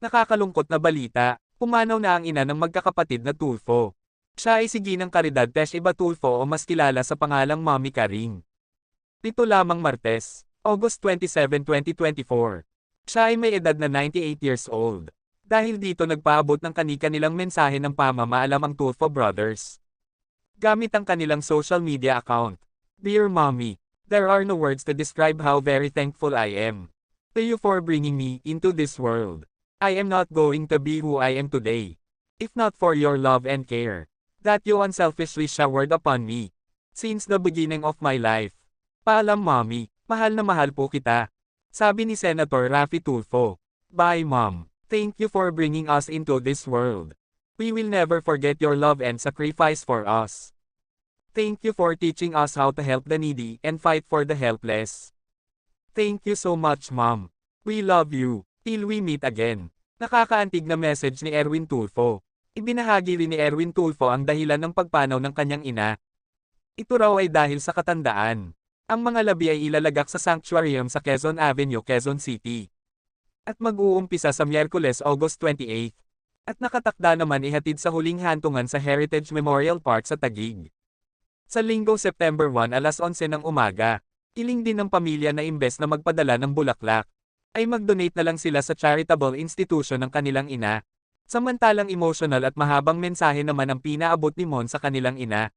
Nakakalungkot na balita, pumanaw na ang ina ng magkakapatid na Tulfo. Siya ay si Ginang Caridad Tesh Iba Tulfo o mas kilala sa pangalang Mommy Karing. Nito lamang Martes, August 27, 2024. Siya ay may edad na 98 years old. Dahil dito nagpaabot ng kani-kanilang mensahe ng pamamaalam ang Tulfo Brothers. Gamit ang kanilang social media account. Dear Mommy, there are no words to describe how very thankful I am to you for bringing me into this world. I am not going to be who I am today, if not for your love and care that you unselfishly showered upon me since the beginning of my life. Paalam Mommy, mahal na mahal po kita. Sabi ni Senator Raffy Tulfo. Bye Mom, thank you for bringing us into this world. We will never forget your love and sacrifice for us. Thank you for teaching us how to help the needy and fight for the helpless. Thank you so much Mom. We love you. Till we meet again. Nakakaantig na message ni Erwin Tulfo. Ibinahagi rin ni Erwin Tulfo ang dahilan ng pagpanaw ng kanyang ina. Ito raw ay dahil sa katandaan. Ang mga labi ay ilalagak sa sanctuarium sa Quezon Avenue, Quezon City. At mag-uumpisa sa Miyerkules, August 28. At nakatakda naman ihatid sa huling hantungan sa Heritage Memorial Park sa Taguig. Sa Linggo, September 1 alas 11 ng umaga, hiling din ng pamilya na imbes na magpadala ng bulaklak, ay mag-donate na lang sila sa charitable institution ng kanilang ina. Samantalang emotional at mahabang mensahe naman ang pinaabot ni Mon sa kanilang ina.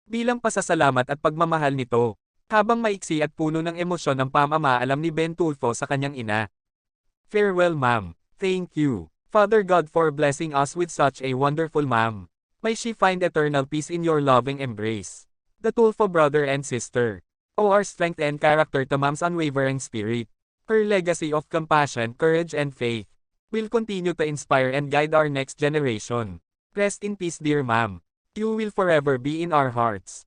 Bilang pasasalamat at pagmamahal nito, habang maiksi at puno ng emosyon ang pamamaalam ni Ben Tulfo sa kanyang ina. Farewell Ma'am, thank you, Father God for blessing us with such a wonderful mom. May she find eternal peace in your loving embrace. The Tulfo brother and sister. O our strength and character to Mom's unwavering spirit. Her legacy of compassion, courage and faith will continue to inspire and guide our next generation. Rest in peace dear Ma'am. You will forever be in our hearts.